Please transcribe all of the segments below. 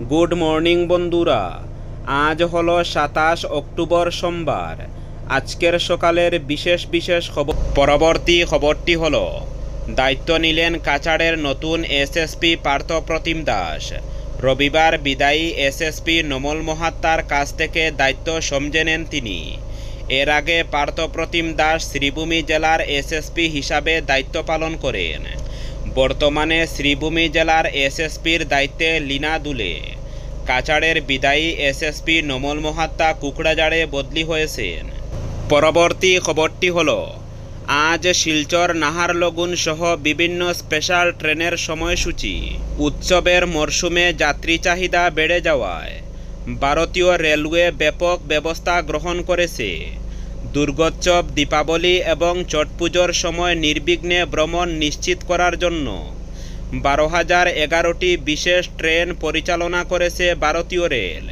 Good morning বন্ধুরা। আজ হলো 27 অক্টোবর সোমবার। আজকের সকালের বিশেষ বিশেষ খবর। পরবর্তী খবরটি হলো, দায়িত্ব নিলেন কাছাড়ের নতুন এসএসপি পার্থপ্রতিম দাস। রবিবার বিদায়ী এসএসপি নোমল মহাত্মার কাছ থেকে দায়িত্ব সমঝে নেন তিনি। এর আগে পার্থপ্রতিম দাস শ্রীভূমি জেলার এসএসপি হিসাবে দায়িত্ব পালন করেন। বর্তমানে শ্রীভূমি জেলার এসএসপির দায়িত্বে লীনা দুলে। কাছাড়ের বিদায়ী এসএসপি নোমল মহাত্মা কুকড়াঝাড়ে বদলি হয়েছেন। পরবর্তী খবরটি হলো, আজ শিলচর নাহারলগুন সহ বিভিন্ন স্পেশাল ট্রেনের সময়সূচি। উৎসবের মরশুমে যাত্রী চাহিদা বেড়ে যাওয়ায় ভারতীয় রেলওয়ে ব্যাপক ব্যবস্থা গ্রহণ করেছে। দুর্গোৎসব, দীপাবলি এবং ছট পুজোর সময় নির্বিঘ্নে ভ্রমণ নিশ্চিত করার জন্য 12,011টি বিশেষ ট্রেন পরিচালনা করেছে ভারতীয় রেল,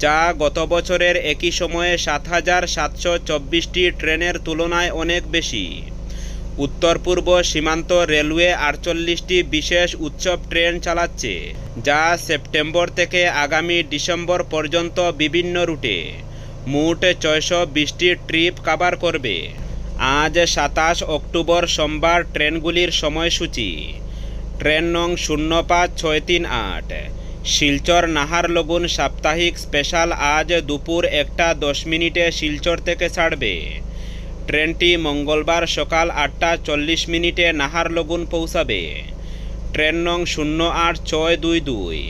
যা গত বছরের একই সময়ে 7,724টি ট্রেনের তুলনায় অনেক বেশি। উত্তর পূর্ব সীমান্ত রেলওয়ে 48টি বিশেষ উৎসব ট্রেন চালাচ্ছে, যা সেপ্টেম্বর থেকে আগামী ডিসেম্বর পর্যন্ত বিভিন্ন রুটে মোট 620টি ট্রিপ কভার করবে। আজ 27 অক্টোবর সোমবার ট্রেনগুলির সময়সূচি। ট্রেন নং 05638 শিলচর নাহারলগুন সাপ্তাহিক স্পেশাল আজ দুপুর 1:10 শিলচর থেকে ছাড়বে। ট্রেনটি মঙ্গলবার সকাল 8:40 নাহারলগুন পৌঁছাবে। ট্রেন নং 08622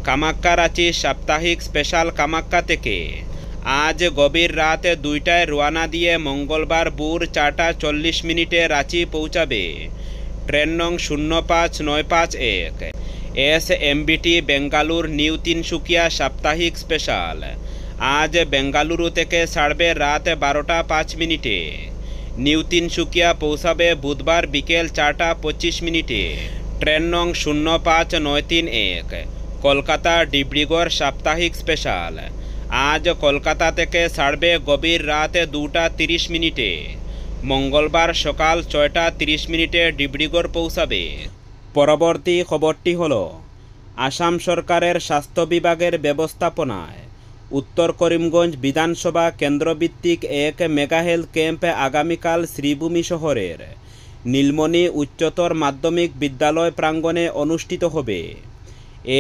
কামাক্কা রাঁচি সাপ্তাহিক স্পেশাল কামাক্কা থেকে আজ গভীর রাত 2টায় রওনা দিয়ে মঙ্গলবার ভোর 4:40 রাঁচি পৌঁছাবে। ট্রেন নং 05951 এসএমবিটি বেঙ্গালুর নিউ তিনসুকিয়া সাপ্তাহিক স্পেশাল আজ বেঙ্গালুরু থেকে ছাড়বে রাত 12:05। নিউ তিনসুকিয়া পৌঁছাবে বুধবার বিকেল 4:25। ট্রেন নং 05931 কলকাতা ডিব্রুগড় সাপ্তাহিক স্পেশাল আজ কলকাতা থেকে ছাড়বে গভীর রাত 2:30। মঙ্গলবার সকাল 6:30 ডিব্রুগড় পৌঁছাবে। পরবর্তী খবরটি হলো, আসাম সরকারের স্বাস্থ্য বিভাগের ব্যবস্থাপনায় উত্তর করিমগঞ্জ বিধানসভা কেন্দ্রভিত্তিক এক মেগা হেলথ ক্যাম্প আগামীকাল শ্রীভূমি শহরের নীলমণি উচ্চতর মাধ্যমিক বিদ্যালয় প্রাঙ্গণে অনুষ্ঠিত হবে।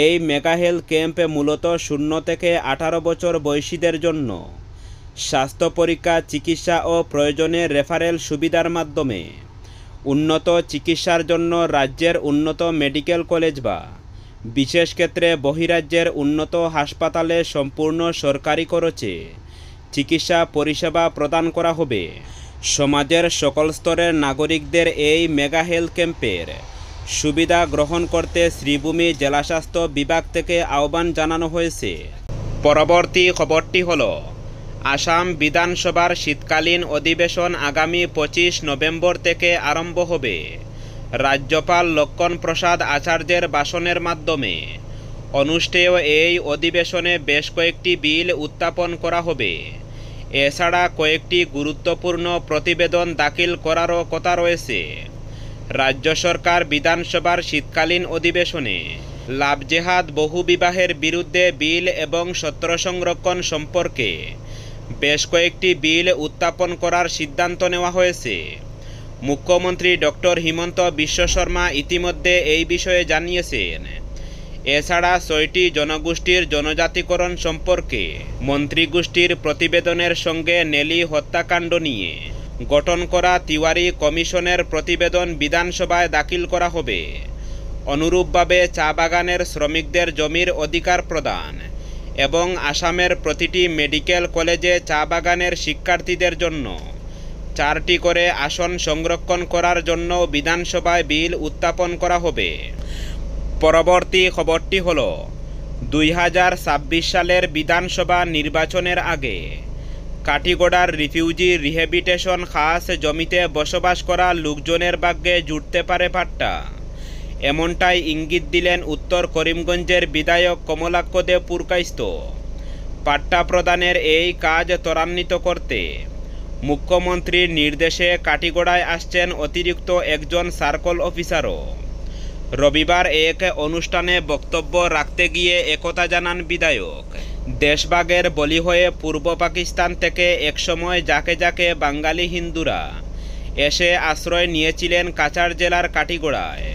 এই মেগা হেলথ ক্যাম্প মূলত 0 থেকে 18 বছর বয়সীদের জন্য স্বাস্থ্য পরীক্ষা, চিকিৎসা ও প্রয়োজনে রেফারেল সুবিধার মাধ্যমে উন্নত চিকিৎসার জন্য রাজ্যের উন্নত মেডিকেল কলেজ বা বিশেষ ক্ষেত্রে বহিরাজ্যের উন্নত হাসপাতালে সম্পূর্ণ সরকারি খরচে চিকিৎসা পরিষেবা প্রদান করা হবে। সমাজের সকল স্তরের নাগরিকদের এই মেগা হেলথ ক্যাম্পের সুবিধা গ্রহণ করতে শ্রীভূমি জেলা স্বাস্থ্য বিভাগ থেকে আহ্বান জানানো হয়েছে। পরবর্তী খবরটি হলো, আসাম বিধানসভার শীতকালীন অধিবেশন আগামী 25 নভেম্বর থেকে আরম্ভ হবে। রাজ্যপাল লক্ষ্মণ প্রসাদ আচার্যের ভাষণের মাধ্যমে অনুষ্ঠেয় এই অধিবেশনে বেশ কয়েকটি বিল উত্থাপন করা হবে। এছাড়া কয়েকটি গুরুত্বপূর্ণ প্রতিবেদন দাখিল করারও কথা রয়েছে। রাজ্য সরকার বিধানসভার শীতকালীন অধিবেশনে লাভ জেহাদ, বহু বিবাহের বিরুদ্ধে বিল এবং সত্র সংরক্ষণ সম্পর্কে বেশ কয়েকটি বিল উত্থাপন করার সিদ্ধান্ত নেওয়া হয়েছে। মুখ্যমন্ত্রী ডক্টর হিমন্ত বিশ্ব শর্মা ইতিমধ্যে এই বিষয়ে জানিয়েছেন। এছাড়া 6টি জনগোষ্ঠীর জনজাতিকরণ সম্পর্কে মন্ত্রিগোষ্ঠীর প্রতিবেদনের সঙ্গে নেলি হত্যাকাণ্ড নিয়ে গঠন করা তিওয়ারি কমিশনের প্রতিবেদন বিধানসভায় দাখিল করা হবে। অনুরূপভাবে চা বাগানের শ্রমিকদের জমির অধিকার প্রদান এবং আসামের প্রতিটি মেডিকেল কলেজে চা বাগানের শিক্ষার্থীদের জন্য 4টি করে আসন সংরক্ষণ করার জন্য বিধানসভায় বিল উত্থাপন করা হবে। পরবর্তী খবরটি হলো, 2026 সালের বিধানসভা নির্বাচনের আগে কাঠিগড়ার রিফিউজি রিহ্যাবিলিটেশন খাস জমিতে বসবাস করা লোকজনের ভাগ্যে জুটতে পারে পাট্টা। এমনটাই ইঙ্গিত দিলেন উত্তর করিমগঞ্জের বিধায়ক কমলাক্ষ দেব পুরকাইস্ত। পাট্টা প্রদানের এই কাজ ত্বরান্বিত করতে মুখ্যমন্ত্রীর নির্দেশে কাঠিগড়ায় আসছেন অতিরিক্ত একজন সার্কল অফিসারও। রবিবার এক অনুষ্ঠানে বক্তব্য রাখতে গিয়ে একথা জানান বিধায়ক। দেশভাগের বলি হয়ে পূর্ব পাকিস্তান থেকে একসময় যাকে যাকে বাঙালি হিন্দুরা এসে আশ্রয় নিয়েছিলেন কাছাড় জেলার কাটিগড়ায়।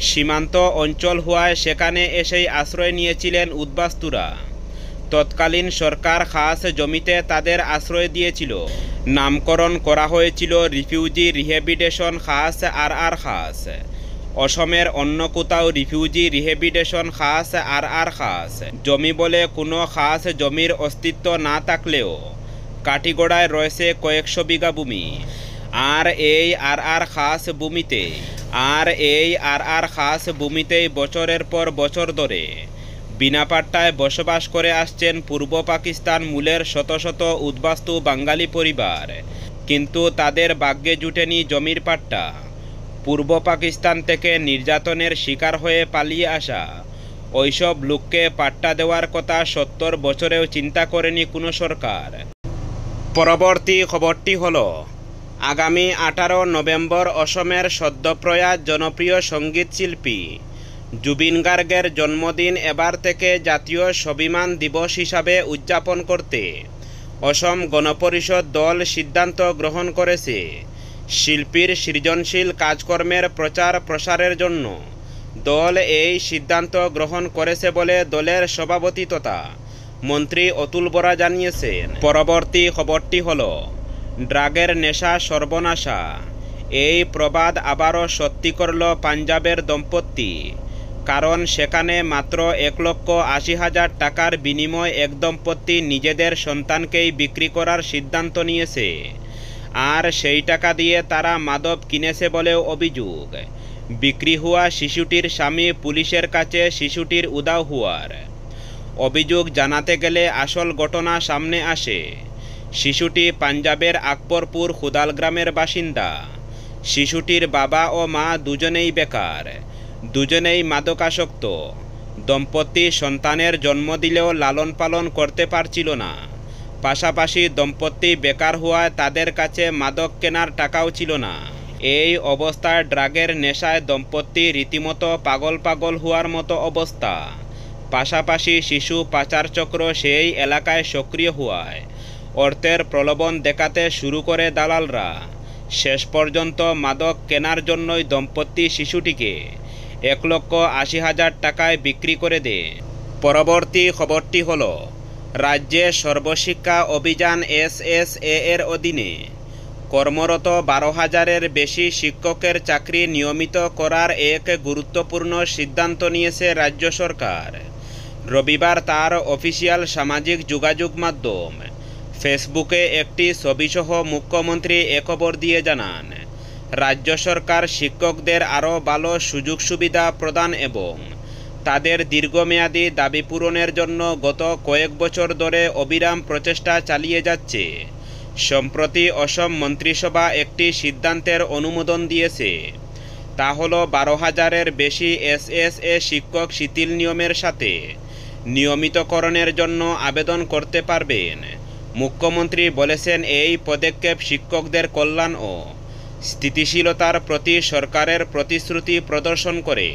সীমান্ত অঞ্চল হওয়ায় সেখানে এসেই আশ্রয় নিয়েছিলেন উদ্বাস্তুরা। তৎকালীন সরকার খাস জমিতে তাদের আশ্রয় দিয়েছিল। নামকরণ করা হয়েছিল রিফিউজি রিহেবিটেশন খাস আর খাস। অসমের অন্য কোথাও রিফিউজি রিহেবিটেশন খাস আর খাস জমি বলে কোনো খাস জমির অস্তিত্ব না থাকলেও কাটিগড়ায় রয়েছে কয়েকশো বিঘা ভূমি। আর এই আর খাস ভূমিতেই বছরের পর বছর ধরে বিনা পাট্টায় বসবাস করে আসছেন পূর্ব পাকিস্তান মূলের শত শত উদ্বাস্তু বাঙালি পরিবার। কিন্তু তাদের ভাগ্যে জুটেনি জমির পাট্টা। পূর্ব পাকিস্তান থেকে নির্যাতনের শিকার হয়ে পালিয়ে আসা ওইসব লোককে পাট্টা দেওয়ার কথা 70 বছরেও চিন্তা করেনি কোনো সরকার। পরবর্তী খবরটি হলো, আগামী 18 নভেম্বর অসমের সদ্যপ্রয়াত জনপ্রিয় সঙ্গীত শিল্পী জুবিন গার্গের জন্মদিন এবার থেকে জাতীয় স্বাভিমান দিবস হিসাবে উদযাপন করতে অসম গণপরিষদ দল সিদ্ধান্ত গ্রহণ করেছে। শিল্পীর সৃজনশীল কাজকর্মের প্রচার প্রসারের জন্য দল এই সিদ্ধান্ত গ্রহণ করেছে বলে দলের সভাপতি তথা মন্ত্রী অতুল বরা জানিয়েছেন। পরবর্তী খবরটি হলো, ড্রাগের নেশা সর্বনাশা, এই প্রবাদ আবারও সত্যি করল পাঞ্জাবের দম্পতি। কারণ সেখানে মাত্র 1,80,000 টাকার বিনিময়ে এক দম্পতি নিজেদের সন্তানকেই বিক্রি করার সিদ্ধান্ত নিয়েছে। আর সেই টাকা দিয়ে তারা মাদক কিনেছে বলেও অভিযোগ। বিক্রি হওয়া শিশুটির স্বামী পুলিশের কাছে শিশুটির উধাও হওয়ার অভিযোগ জানাতে গেলে আসল ঘটনা সামনে আসে। শিশুটি পাঞ্জাবের আকবরপুর খুদাল গ্রামের বাসিন্দা। শিশুটির বাবা ও মা দুজনেই বেকার, দুজনেই মাদকাসক্ত। দম্পতি সন্তানের জন্ম দিলেও লালন পালন করতে পারছিল না। পাশাপাশি দম্পতি বেকার হওয়ায় তাদের কাছে মাদক কেনার টাকাও ছিল না। এই অবস্থায় ড্রাগের নেশায় দম্পতি রীতিমতো পাগল হওয়ার মতো অবস্থা। পাশাপাশি শিশু পাচার চক্র সেই এলাকায় সক্রিয় হওয়ায় অর্থের প্রলোভন দেখাতে শুরু করে দালালরা। শেষ পর্যন্ত মাদক কেনার জন্যই দম্পতি শিশুটিকে 1,80,000 টাকায় বিক্রি করে দেয়। পরবর্তী খবরটি হলো, রাজ্যে সর্বশিক্ষা অভিযান SSA এর অধীনে কর্মরত 12,000-এর বেশি শিক্ষকের চাকরি নিয়মিত করার এক গুরুত্বপূর্ণ সিদ্ধান্ত নিয়েছে রাজ্য সরকার। রবিবার তার অফিসিয়াল সামাজিক যোগাযোগ মাধ্যম ফেসবুকে একটি ছবিসহ মুখ্যমন্ত্রী এ খবর দিয়ে জানান, রাজ্য সরকার শিক্ষকদের আরও ভালো সুযোগ সুবিধা প্রদান এবং তাদের দীর্ঘমেয়াদী দাবি পূরণের জন্য গত কয়েক বছর ধরে অবিরাম প্রচেষ্টা চালিয়ে যাচ্ছে। সম্প্রতি অসম মন্ত্রিসভা একটি সিদ্ধান্তের অনুমোদন দিয়েছে। তা হল 12,000-এর বেশি SSA শিক্ষক শিথিল নিয়মের সাথে নিয়মিতকরণের জন্য আবেদন করতে পারবেন। মুখ্যমন্ত্রী বলেছেন, এই পদক্ষেপ শিক্ষকদের কল্যাণ ও স্থিতিশীলতার প্রতি সরকারের প্রতিশ্রুতি প্রদর্শন করে।